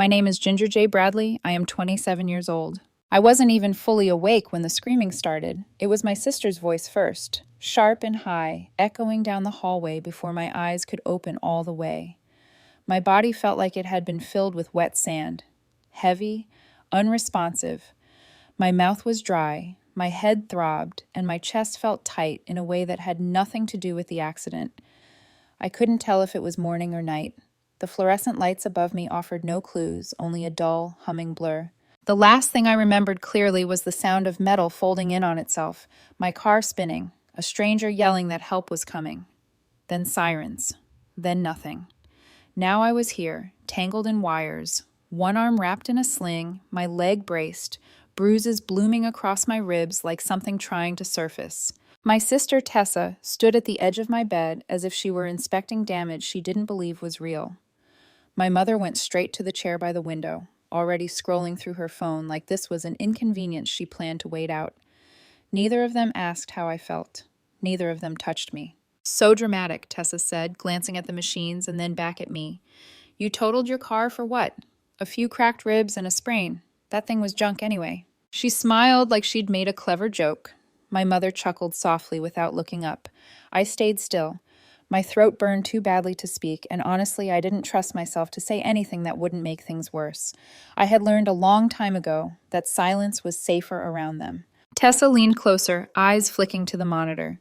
My name is Ginger J. Bradley. I am 27 years old. I wasn't even fully awake when the screaming started. It was my sister's voice first, sharp and high, echoing down the hallway before my eyes could open all the way. My body felt like it had been filled with wet sand, heavy, unresponsive. My mouth was dry, my head throbbed, and my chest felt tight in a way that had nothing to do with the accident. I couldn't tell if it was morning or night. The fluorescent lights above me offered no clues, only a dull, humming blur. The last thing I remembered clearly was the sound of metal folding in on itself, my car spinning, a stranger yelling that help was coming. Then sirens. Then nothing. Now I was here, tangled in wires, one arm wrapped in a sling, my leg braced, bruises blooming across my ribs like something trying to surface. My sister, Tessa, stood at the edge of my bed as if she were inspecting damage she didn't believe was real. My mother went straight to the chair by the window, already scrolling through her phone like this was an inconvenience she planned to wait out. Neither of them asked how I felt. Neither of them touched me. "So dramatic," Tessa said, glancing at the machines and then back at me. "You totaled your car for what? A few cracked ribs and a sprain. That thing was junk anyway." She smiled like she'd made a clever joke. My mother chuckled softly without looking up. I stayed still. My throat burned too badly to speak, and honestly, I didn't trust myself to say anything that wouldn't make things worse. I had learned a long time ago that silence was safer around them. Tessa leaned closer, eyes flicking to the monitor.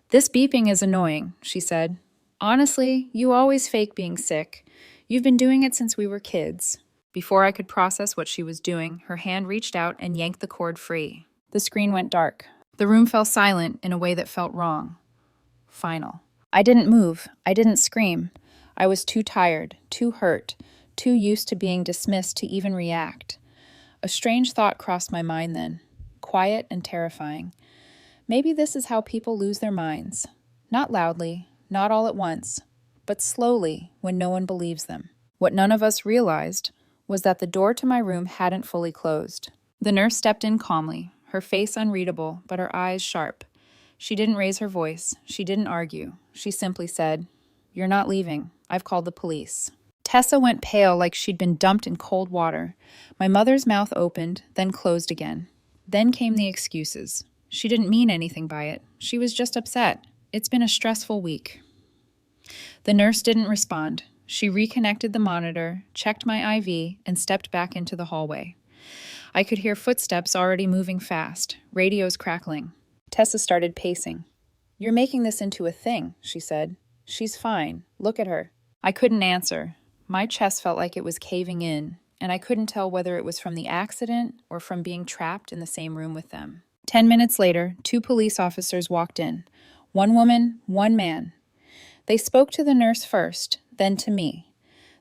"This beeping is annoying," she said. "Honestly, you always fake being sick. You've been doing it since we were kids." Before I could process what she was doing, her hand reached out and yanked the cord free. The screen went dark. The room fell silent in a way that felt wrong. Final. I didn't move. I didn't scream. I was too tired, too hurt, too used to being dismissed to even react. A strange thought crossed my mind then, quiet and terrifying. Maybe this is how people lose their minds. Not loudly, not all at once, but slowly when no one believes them. What none of us realized was that the door to my room hadn't fully closed. The nurse stepped in calmly, her face unreadable, but her eyes sharp. She didn't raise her voice. She didn't argue. She simply said, "You're not leaving. I've called the police." Tessa went pale like she'd been dumped in cold water. My mother's mouth opened, then closed again. Then came the excuses. She didn't mean anything by it. She was just upset. It's been a stressful week. The nurse didn't respond. She reconnected the monitor, checked my IV, and stepped back into the hallway. I could hear footsteps already moving fast, radios crackling. Tessa started pacing. "You're making this into a thing," she said. "She's fine. Look at her." I couldn't answer. My chest felt like it was caving in, and I couldn't tell whether it was from the accident or from being trapped in the same room with them. 10 minutes later, 2 police officers walked in. 1 woman, 1 man. They spoke to the nurse first, then to me.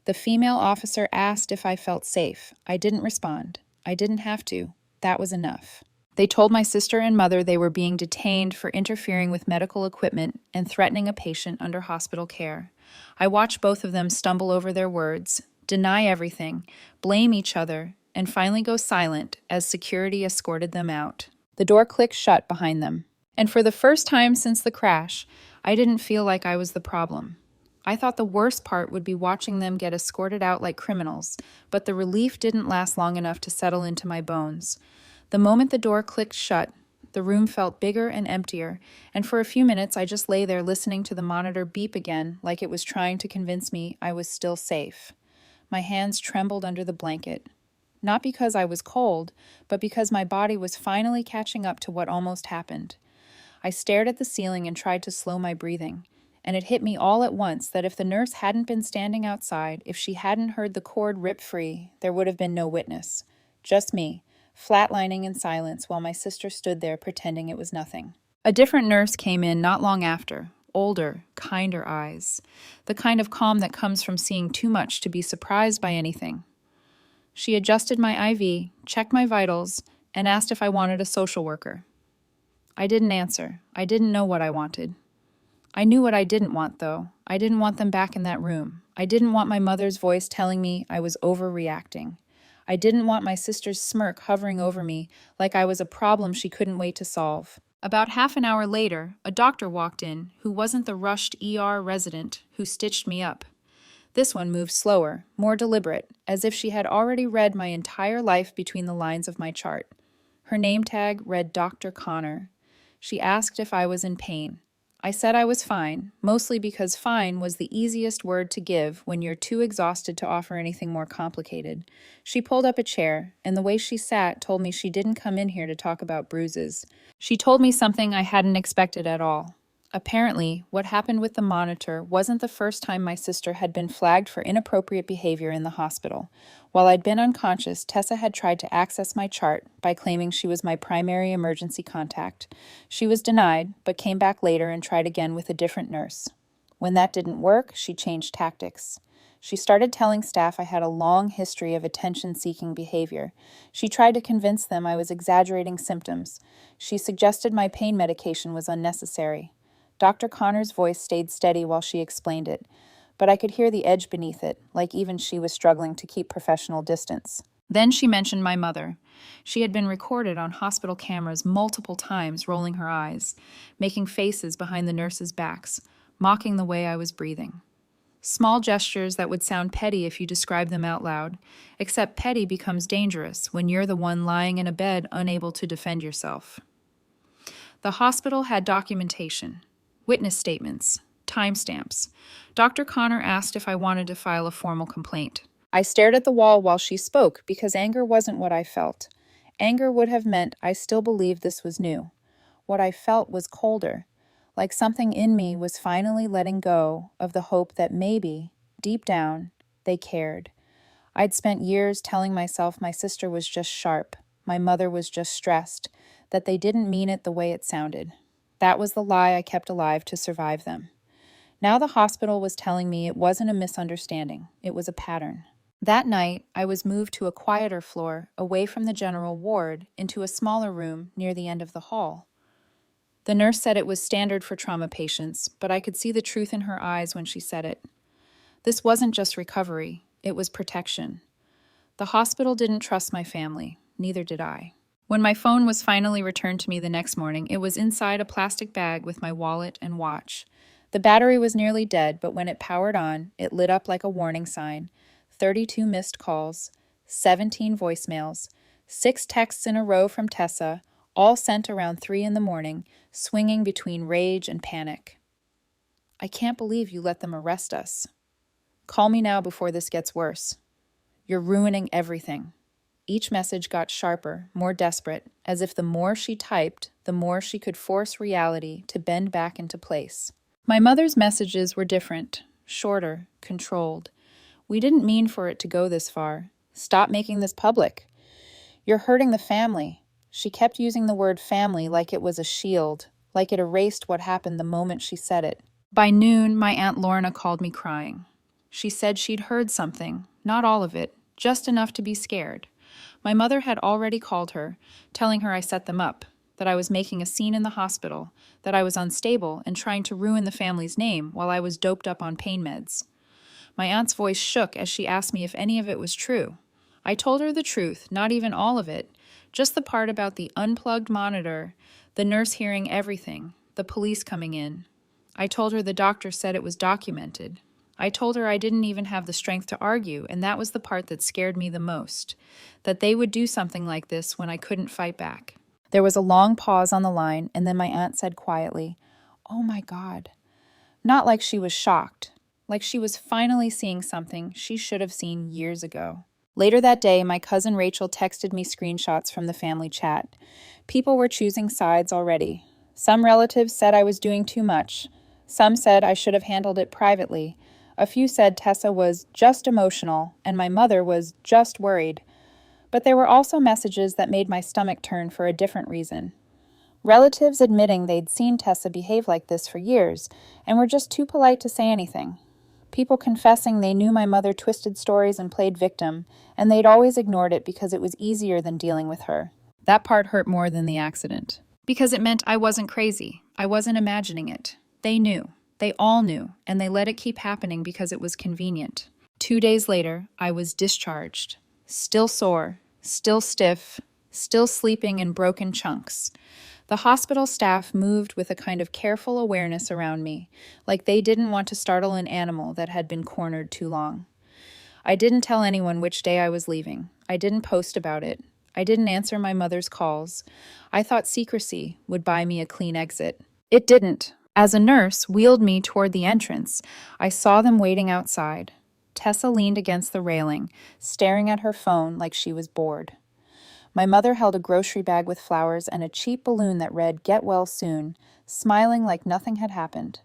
The female officer asked if I felt safe. I didn't respond. I didn't have to. That was enough. They told my sister and mother they were being detained for interfering with medical equipment and threatening a patient under hospital care. I watched both of them stumble over their words, deny everything, blame each other, and finally go silent as security escorted them out. The door clicked shut behind them. And for the first time since the crash, I didn't feel like I was the problem. I thought the worst part would be watching them get escorted out like criminals, but the relief didn't last long enough to settle into my bones. The moment the door clicked shut, the room felt bigger and emptier, and for a few minutes I just lay there listening to the monitor beep again like it was trying to convince me I was still safe. My hands trembled under the blanket. Not because I was cold, but because my body was finally catching up to what almost happened. I stared at the ceiling and tried to slow my breathing, and it hit me all at once that if the nurse hadn't been standing outside, if she hadn't heard the cord rip free, there would have been no witness. Just me, flatlining in silence while my sister stood there pretending it was nothing. A different nurse came in not long after, older, kinder eyes, the kind of calm that comes from seeing too much to be surprised by anything. She adjusted my IV, checked my vitals, and asked if I wanted a social worker. I didn't answer. I didn't know what I wanted. I knew what I didn't want, though. I didn't want them back in that room. I didn't want my mother's voice telling me I was overreacting. I didn't want my sister's smirk hovering over me like I was a problem she couldn't wait to solve. About half an hour later, a doctor walked in who wasn't the rushed ER resident who stitched me up. This one moved slower, more deliberate, as if she had already read my entire life between the lines of my chart. Her name tag read Dr. Connor. She asked if I was in pain. I said I was fine, mostly because fine was the easiest word to give when you're too exhausted to offer anything more complicated. She pulled up a chair, and the way she sat told me she didn't come in here to talk about bruises. She told me something I hadn't expected at all. Apparently, what happened with the monitor wasn't the first time my sister had been flagged for inappropriate behavior in the hospital. While I'd been unconscious, Tessa had tried to access my chart by claiming she was my primary emergency contact. She was denied, but came back later and tried again with a different nurse. When that didn't work, she changed tactics. She started telling staff I had a long history of attention-seeking behavior. She tried to convince them I was exaggerating symptoms. She suggested my pain medication was unnecessary. Dr. Connor's voice stayed steady while she explained it, but I could hear the edge beneath it, like even she was struggling to keep professional distance. Then she mentioned my mother. She had been recorded on hospital cameras multiple times, rolling her eyes, making faces behind the nurses' backs, mocking the way I was breathing. Small gestures that would sound petty if you describe them out loud, except petty becomes dangerous when you're the one lying in a bed unable to defend yourself. The hospital had documentation. Witness statements, timestamps. Dr. Connor asked if I wanted to file a formal complaint. I stared at the wall while she spoke because anger wasn't what I felt. Anger would have meant I still believed this was new. What I felt was colder, like something in me was finally letting go of the hope that maybe, deep down, they cared. I'd spent years telling myself my sister was just sharp, my mother was just stressed, that they didn't mean it the way it sounded. That was the lie I kept alive to survive them. Now the hospital was telling me it wasn't a misunderstanding, it was a pattern. That night, I was moved to a quieter floor, away from the general ward, into a smaller room near the end of the hall. The nurse said it was standard for trauma patients, but I could see the truth in her eyes when she said it. This wasn't just recovery, it was protection. The hospital didn't trust my family, neither did I. When my phone was finally returned to me the next morning, it was inside a plastic bag with my wallet and watch. The battery was nearly dead, but when it powered on, it lit up like a warning sign. 32 missed calls, 17 voicemails, 6 texts in a row from Tessa, all sent around 3 in the morning, swinging between rage and panic. I can't believe you let them arrest us. Call me now before this gets worse. You're ruining everything. Each message got sharper, more desperate, as if the more she typed, the more she could force reality to bend back into place. My mother's messages were different, shorter, controlled. We didn't mean for it to go this far. Stop making this public. You're hurting the family. She kept using the word family like it was a shield, like it erased what happened the moment she said it. By noon, my Aunt Lorna called me crying. She said she'd heard something, not all of it, just enough to be scared. My mother had already called her, telling her I set them up, that I was making a scene in the hospital, that I was unstable and trying to ruin the family's name while I was doped up on pain meds. My aunt's voice shook as she asked me if any of it was true. I told her the truth, not even all of it, just the part about the unplugged monitor, the nurse hearing everything, the police coming in. I told her the doctor said it was documented. I told her I didn't even have the strength to argue, and that was the part that scared me the most, that they would do something like this when I couldn't fight back. There was a long pause on the line, and then my aunt said quietly, "Oh my God." Not like she was shocked, like she was finally seeing something she should have seen years ago. Later that day, my cousin Rachel texted me screenshots from the family chat. People were choosing sides already. Some relatives said I was doing too much. Some said I should have handled it privately. A few said Tessa was just emotional, and my mother was just worried. But there were also messages that made my stomach turn for a different reason. Relatives admitting they'd seen Tessa behave like this for years, and were just too polite to say anything. People confessing they knew my mother twisted stories and played victim, and they'd always ignored it because it was easier than dealing with her. That part hurt more than the accident. Because it meant I wasn't crazy. I wasn't imagining it. They knew. They all knew, and they let it keep happening because it was convenient. 2 days later, I was discharged. Still sore, still stiff, still sleeping in broken chunks. The hospital staff moved with a kind of careful awareness around me, like they didn't want to startle an animal that had been cornered too long. I didn't tell anyone which day I was leaving. I didn't post about it. I didn't answer my mother's calls. I thought secrecy would buy me a clean exit. It didn't. As a nurse wheeled me toward the entrance, I saw them waiting outside. Tessa leaned against the railing, staring at her phone like she was bored. My mother held a grocery bag with flowers and a cheap balloon that read, "Get well soon," smiling like nothing had happened.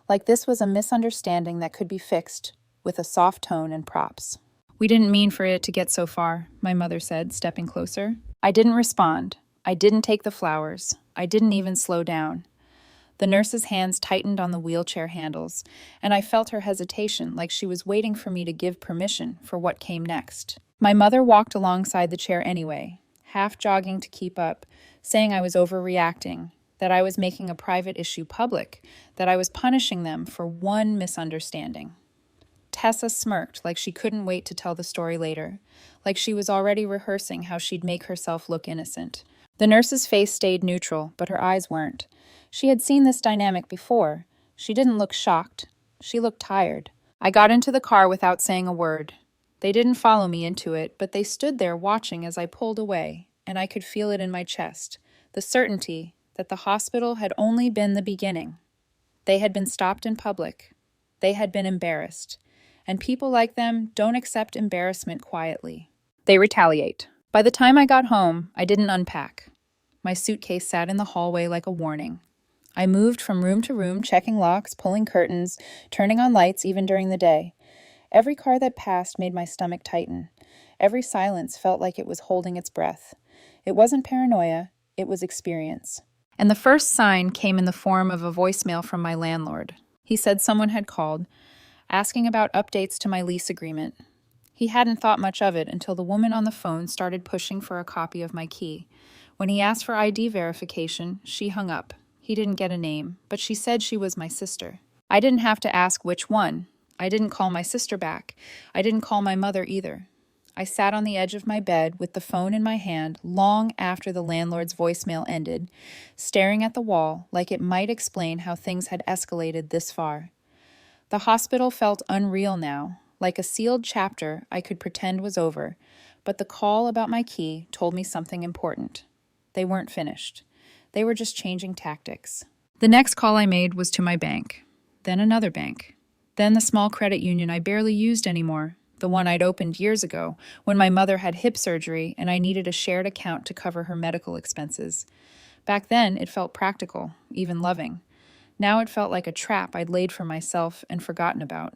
Like this was a misunderstanding that could be fixed with a soft tone and props. "We didn't mean for it to get so far," my mother said, stepping closer. I didn't respond. I didn't take the flowers. I didn't even slow down. The nurse's hands tightened on the wheelchair handles, and I felt her hesitation, like she was waiting for me to give permission for what came next. My mother walked alongside the chair anyway, half jogging to keep up, saying I was overreacting, that I was making a private issue public, that I was punishing them for one misunderstanding. Tessa smirked like she couldn't wait to tell the story later, like she was already rehearsing how she'd make herself look innocent. The nurse's face stayed neutral, but her eyes weren't. She had seen this dynamic before. She didn't look shocked. She looked tired. I got into the car without saying a word. They didn't follow me into it, but they stood there watching as I pulled away, and I could feel it in my chest, the certainty that the hospital had only been the beginning. They had been stopped in public. They had been embarrassed. And people like them don't accept embarrassment quietly. They retaliate. By the time I got home, I didn't unpack. My suitcase sat in the hallway like a warning. I moved from room to room, checking locks, pulling curtains, turning on lights even during the day. Every car that passed made my stomach tighten. Every silence felt like it was holding its breath. It wasn't paranoia, it was experience. And the first sign came in the form of a voicemail from my landlord. He said someone had called, asking about updates to my lease agreement. He hadn't thought much of it until the woman on the phone started pushing for a copy of my key. When he asked for ID verification, she hung up. He didn't get a name, but she said she was my sister. I didn't have to ask which one. I didn't call my sister back. I didn't call my mother either. I sat on the edge of my bed with the phone in my hand long after the landlord's voicemail ended, staring at the wall like it might explain how things had escalated this far. The hospital felt unreal now, like a sealed chapter I could pretend was over, but the call about my key told me something important. They weren't finished. They were just changing tactics. The next call I made was to my bank, then another bank, then the small credit union I barely used anymore, the one I'd opened years ago when my mother had hip surgery and I needed a shared account to cover her medical expenses. Back then, it felt practical, even loving. Now it felt like a trap I'd laid for myself and forgotten about.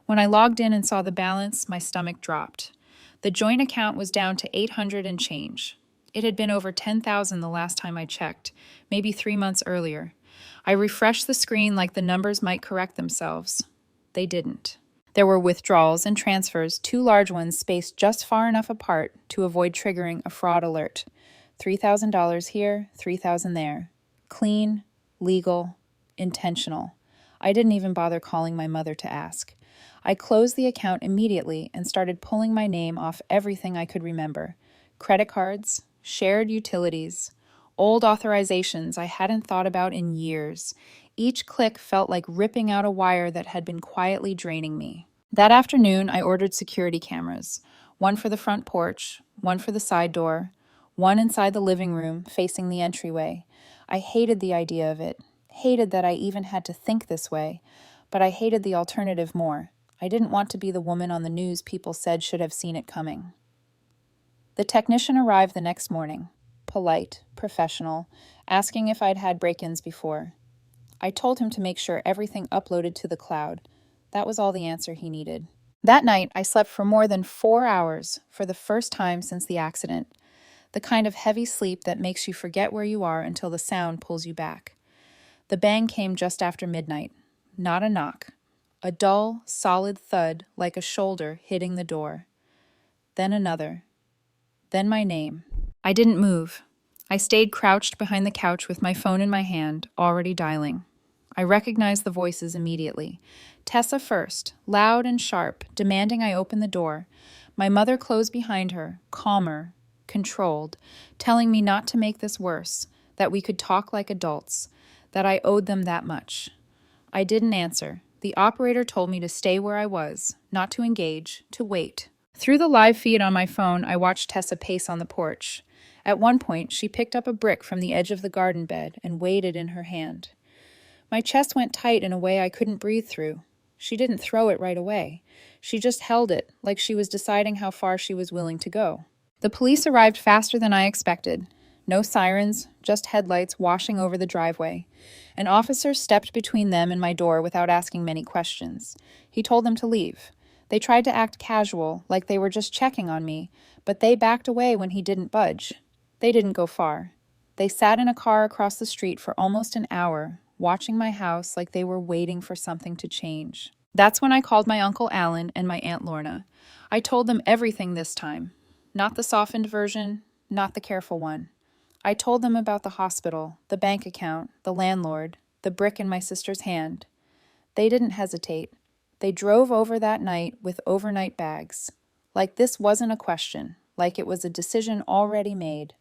When I logged in and saw the balance, my stomach dropped. The joint account was down to $800 and change. It had been over $10,000 the last time I checked, maybe 3 months earlier. I refreshed the screen like the numbers might correct themselves. They didn't. There were withdrawals and transfers, 2 large ones spaced just far enough apart to avoid triggering a fraud alert. $3,000 here, $3,000 there. Clean, legal, intentional. I didn't even bother calling my mother to ask. I closed the account immediately and started pulling my name off everything I could remember. Credit cards, shared utilities, old authorizations I hadn't thought about in years. Each click felt like ripping out a wire that had been quietly draining me. That afternoon, I ordered security cameras. One for the front porch, one for the side door, one inside the living room facing the entryway. I hated the idea of it. Hated that I even had to think this way, but I hated the alternative more. I didn't want to be the woman on the news people said should have seen it coming. The technician arrived the next morning, polite, professional, asking if I'd had break-ins before. I told him to make sure everything uploaded to the cloud. That was all the answer he needed. That night, I slept for more than 4 hours for the first time since the accident, the kind of heavy sleep that makes you forget where you are until the sound pulls you back. The bang came just after midnight. Not a knock. A dull, solid thud like a shoulder hitting the door. Then another. Then my name. I didn't move. I stayed crouched behind the couch with my phone in my hand, already dialing. I recognized the voices immediately. Tessa first, loud and sharp, demanding I open the door. My mother close behind her, calmer, controlled, telling me not to make this worse, that we could talk like adults, that I owed them that much. I didn't answer. The operator told me to stay where I was, not to engage, to wait. Through the live feed on my phone, I watched Tessa pace on the porch. At one point, she picked up a brick from the edge of the garden bed and weighed it in her hand. My chest went tight in a way I couldn't breathe through. She didn't throw it right away. She just held it, like she was deciding how far she was willing to go. The police arrived faster than I expected. No sirens, just headlights washing over the driveway. An officer stepped between them and my door without asking many questions. He told them to leave. They tried to act casual, like they were just checking on me, but they backed away when he didn't budge. They didn't go far. They sat in a car across the street for almost an hour, watching my house like they were waiting for something to change. That's when I called my Uncle Alan and my Aunt Lorna. I told them everything this time. Not the softened version, not the careful one. I told them about the hospital, the bank account, the landlord, the brick in my sister's hand. They didn't hesitate. They drove over that night with overnight bags. Like this wasn't a question, like it was a decision already made.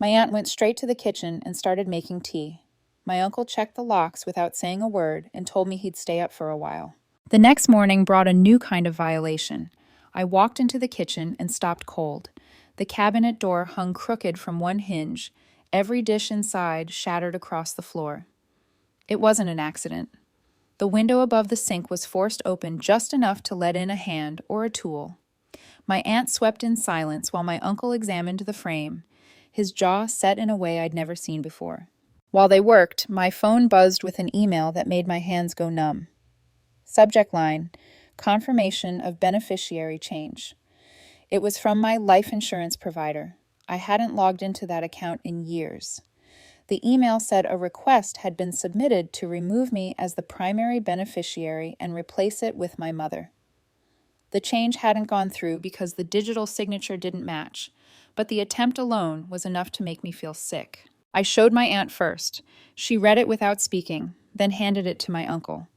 My aunt went straight to the kitchen and started making tea. My uncle checked the locks without saying a word and told me he'd stay up for a while. The next morning brought a new kind of violation. I walked into the kitchen and stopped cold. The cabinet door hung crooked from one hinge, every dish inside shattered across the floor. It wasn't an accident. The window above the sink was forced open just enough to let in a hand or a tool. My aunt swept in silence while my uncle examined the frame, his jaw set in a way I'd never seen before. While they worked, my phone buzzed with an email that made my hands go numb. Subject line, confirmation of beneficiary change. It was from my life insurance provider. I hadn't logged into that account in years. The email said a request had been submitted to remove me as the primary beneficiary and replace it with my mother. The change hadn't gone through because the digital signature didn't match, but the attempt alone was enough to make me feel sick. I showed my aunt first. She read it without speaking, then handed it to my uncle.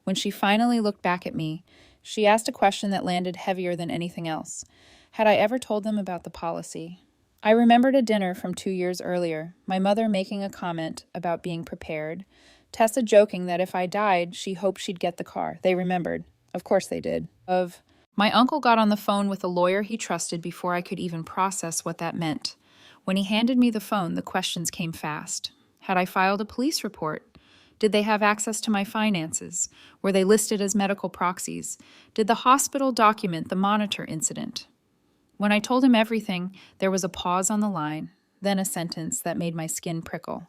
When she finally looked back at me, she asked a question that landed heavier than anything else. Had I ever told them about the policy? I remembered a dinner from 2 years earlier, my mother making a comment about being prepared, Tessa joking that if I died, she hoped she'd get the car. They remembered. Of course they did. My uncle got on the phone with a lawyer he trusted before I could even process what that meant. When he handed me the phone, the questions came fast. Had I filed a police report? Did they have access to my finances? Were they listed as medical proxies? Did the hospital document the monitor incident? When I told him everything, there was a pause on the line, then a sentence that made my skin prickle.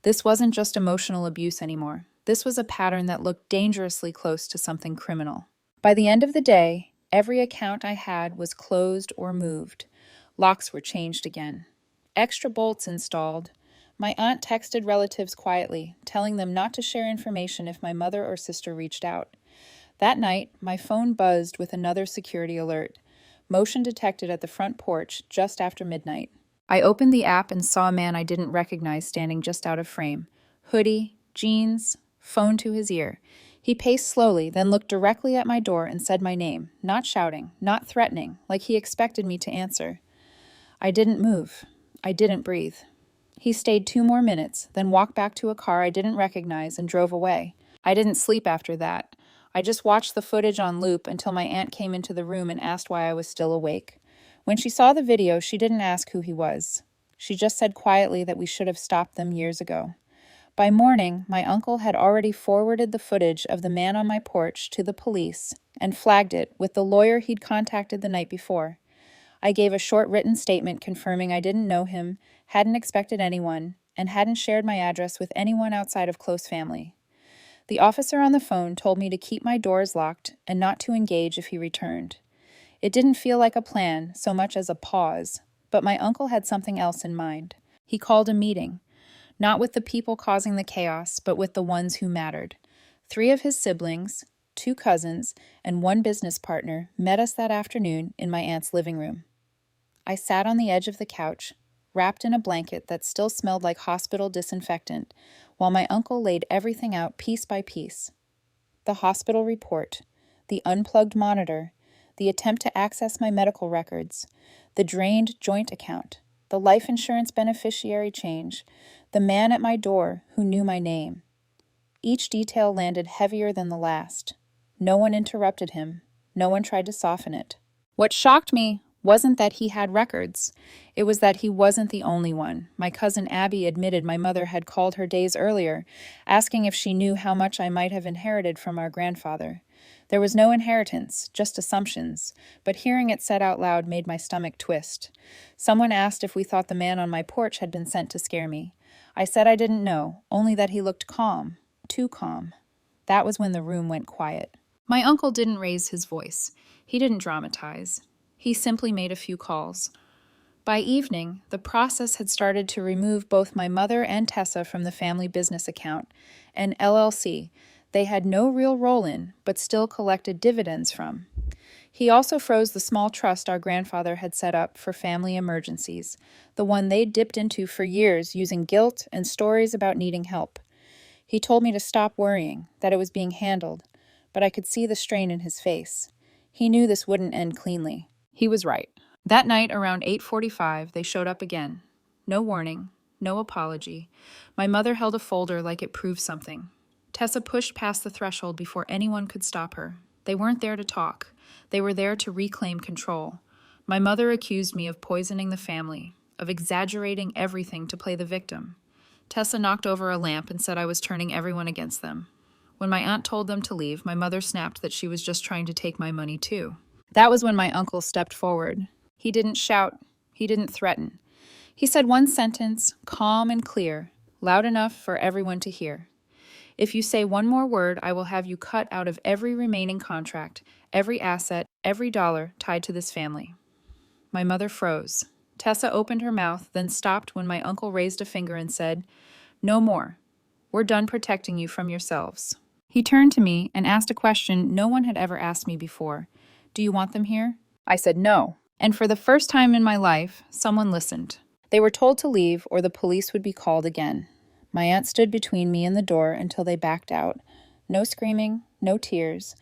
This wasn't just emotional abuse anymore. This was a pattern that looked dangerously close to something criminal. By the end of the day, every account I had was closed or moved. Locks were changed again. Extra bolts installed. My aunt texted relatives quietly, telling them not to share information if my mother or sister reached out. That night, my phone buzzed with another security alert. Motion detected at the front porch just after midnight. I opened the app and saw a man I didn't recognize standing just out of frame. Hoodie, jeans, phone to his ear. He paced slowly, then looked directly at my door and said my name, not shouting, not threatening, like he expected me to answer. I didn't move. I didn't breathe. He stayed 2 more minutes, then walked back to a car I didn't recognize and drove away. I didn't sleep after that. I just watched the footage on loop until my aunt came into the room and asked why I was still awake. When she saw the video, she didn't ask who he was. She just said quietly that we should have stopped them years ago. By morning, my uncle had already forwarded the footage of the man on my porch to the police and flagged it with the lawyer he'd contacted the night before. I gave a short written statement confirming I didn't know him, hadn't expected anyone, and hadn't shared my address with anyone outside of close family. The officer on the phone told me to keep my doors locked and not to engage if he returned. It didn't feel like a plan so much as a pause, but my uncle had something else in mind. He called a meeting, not with the people causing the chaos, but with the ones who mattered. 3 of his siblings, 2 cousins, and 1 business partner met us that afternoon in my aunt's living room. I sat on the edge of the couch, wrapped in a blanket that still smelled like hospital disinfectant, while my uncle laid everything out piece by piece. The hospital report, the unplugged monitor, the attempt to access my medical records, the drained joint account, the life insurance beneficiary change, the man at my door who knew my name. Each detail landed heavier than the last. No one interrupted him. No one tried to soften it. What shocked me wasn't that he had records. It was that he wasn't the only one. My cousin Abby admitted my mother had called her days earlier, asking if she knew how much I might have inherited from our grandfather. There was no inheritance, just assumptions, but hearing it said out loud made my stomach twist. Someone asked if we thought the man on my porch had been sent to scare me. I said I didn't know, only that he looked calm, too calm. That was when the room went quiet. My uncle didn't raise his voice. He didn't dramatize. He simply made a few calls. By evening, the process had started to remove both my mother and Tessa from the family business account, an LLC they had no real role in, but still collected dividends from. He also froze the small trust our grandfather had set up for family emergencies, the one they'd dipped into for years using guilt and stories about needing help. He told me to stop worrying, that it was being handled, but I could see the strain in his face. He knew this wouldn't end cleanly. He was right. That night around 8:45, they showed up again. No warning, no apology. My mother held a folder like it proved something. Tessa pushed past the threshold before anyone could stop her. They weren't there to talk. They were there to reclaim control. My mother accused me of poisoning the family, of exaggerating everything to play the victim. Tessa knocked over a lamp and said I was turning everyone against them. When my aunt told them to leave, my mother snapped that she was just trying to take my money too. That was when my uncle stepped forward. He didn't shout. He didn't threaten. He said one sentence, calm and clear, loud enough for everyone to hear. If you say one more word, I will have you cut out of every remaining contract, every asset, every dollar tied to this family. My mother froze. Tessa opened her mouth, then stopped when my uncle raised a finger and said, "No more. We're done protecting you from yourselves." He turned to me and asked a question no one had ever asked me before. "Do you want them here?" I said no. And for the first time in my life, someone listened. They were told to leave or the police would be called again. My aunt stood between me and the door until they backed out. No screaming, no tears,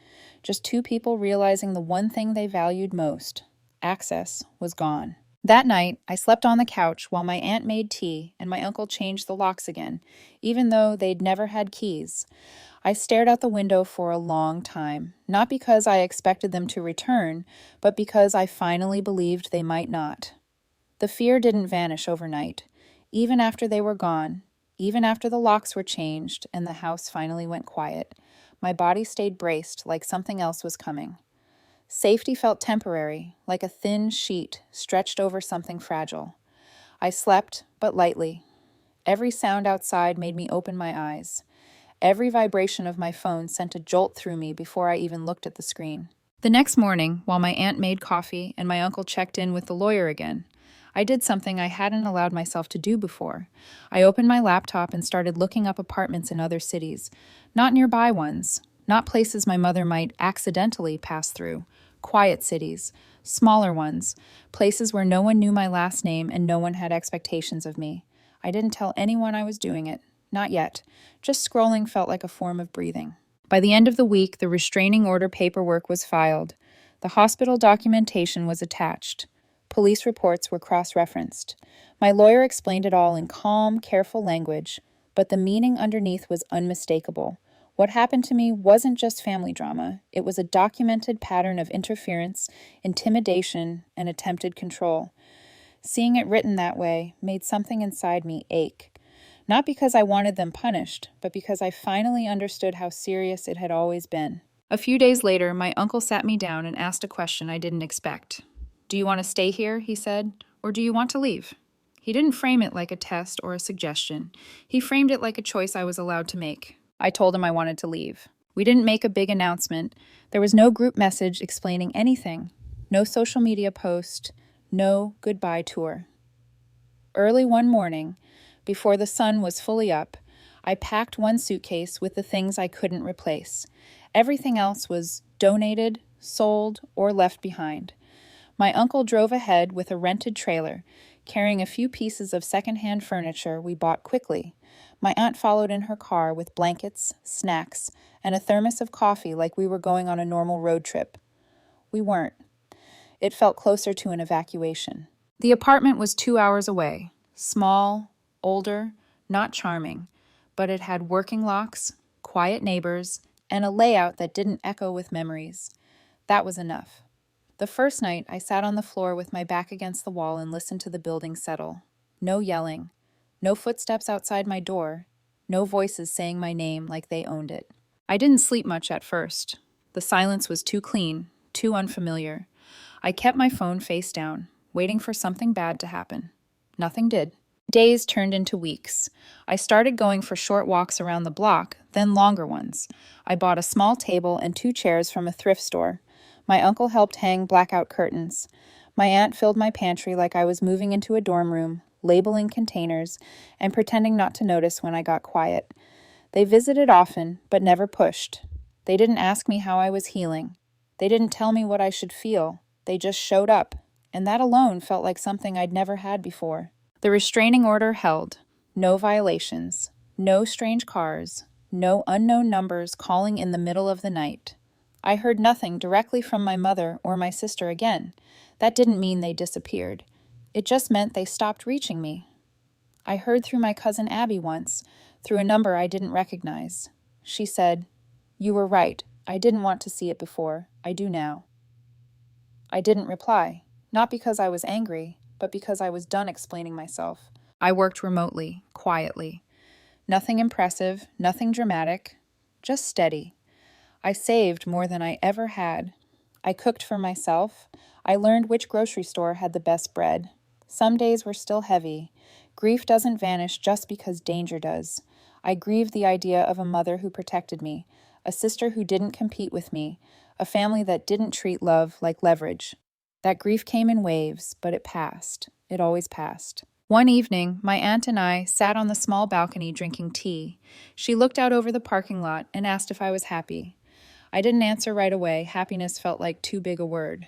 just two people realizing the one thing they valued most, access, was gone. That night, I slept on the couch while my aunt made tea and my uncle changed the locks again, even though they'd never had keys. I stared out the window for a long time, not because I expected them to return, but because I finally believed they might not. The fear didn't vanish overnight. Even after they were gone, even after the locks were changed and the house finally went quiet, my body stayed braced like something else was coming. Safety felt temporary, like a thin sheet stretched over something fragile. I slept, but lightly. Every sound outside made me open my eyes. Every vibration of my phone sent a jolt through me before I even looked at the screen. The next morning, while my aunt made coffee and my uncle checked in with the lawyer again, I did something I hadn't allowed myself to do before. I opened my laptop and started looking up apartments in other cities. Not nearby ones, not places my mother might accidentally pass through. Quiet cities, smaller ones, places where no one knew my last name and no one had expectations of me. I didn't tell anyone I was doing it. Not yet. Just scrolling felt like a form of breathing. By the end of the week, the restraining order paperwork was filed. The hospital documentation was attached. Police reports were cross-referenced. My lawyer explained it all in calm, careful language, but the meaning underneath was unmistakable. What happened to me wasn't just family drama. It was a documented pattern of interference, intimidation, and attempted control. Seeing it written that way made something inside me ache. Not because I wanted them punished, but because I finally understood how serious it had always been. A few days later, my uncle sat me down and asked a question I didn't expect. "Do you want to stay here," he said, "or do you want to leave?" He didn't frame it like a test or a suggestion. He framed it like a choice I was allowed to make. I told him I wanted to leave. We didn't make a big announcement. There was no group message explaining anything. No social media post. No goodbye tour. Early one morning, before the sun was fully up, I packed one suitcase with the things I couldn't replace. Everything else was donated, sold, or left behind. My uncle drove ahead with a rented trailer, carrying a few pieces of secondhand furniture we bought quickly. My aunt followed in her car with blankets, snacks, and a thermos of coffee like we were going on a normal road trip. We weren't. It felt closer to an evacuation. The apartment was 2 hours away. Small, older, not charming, but it had working locks, quiet neighbors, and a layout that didn't echo with memories. That was enough. The first night, I sat on the floor with my back against the wall and listened to the building settle. No yelling, no footsteps outside my door, no voices saying my name like they owned it. I didn't sleep much at first. The silence was too clean, too unfamiliar. I kept my phone face down, waiting for something bad to happen. Nothing did. Days turned into weeks. I started going for short walks around the block, then longer ones. I bought a small table and 2 chairs from a thrift store. My uncle helped hang blackout curtains. My aunt filled my pantry like I was moving into a dorm room, labeling containers, and pretending not to notice when I got quiet. They visited often, but never pushed. They didn't ask me how I was healing. They didn't tell me what I should feel. They just showed up, and that alone felt like something I'd never had before. The restraining order held. No violations, no strange cars, no unknown numbers calling in the middle of the night. I heard nothing directly from my mother or my sister again. That didn't mean they disappeared. It just meant they stopped reaching me. I heard through my cousin Abby once, through a number I didn't recognize. She said, "You were right. I didn't want to see it before. I do now." I didn't reply, not because I was angry, but because I was done explaining myself. I worked remotely, quietly. Nothing impressive, nothing dramatic, just steady. I saved more than I ever had. I cooked for myself. I learned which grocery store had the best bread. Some days were still heavy. Grief doesn't vanish just because danger does. I grieved the idea of a mother who protected me, a sister who didn't compete with me, a family that didn't treat love like leverage. That grief came in waves, but it passed. It always passed. One evening, my aunt and I sat on the small balcony drinking tea. She looked out over the parking lot and asked if I was happy. I didn't answer right away. Happiness felt like too big a word.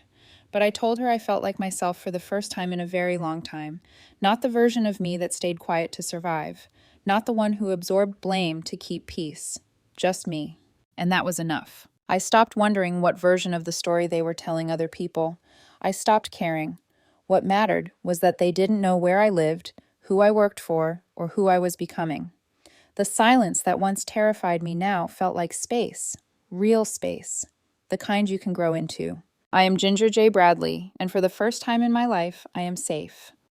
But I told her I felt like myself for the first time in a very long time. Not the version of me that stayed quiet to survive. Not the one who absorbed blame to keep peace. Just me. And that was enough. I stopped wondering what version of the story they were telling other people. I stopped caring. What mattered was that they didn't know where I lived, who I worked for, or who I was becoming. The silence that once terrified me now felt like space. Real space. The kind you can grow into. I am Ginger J. Bradley, and for the first time in my life, I am safe.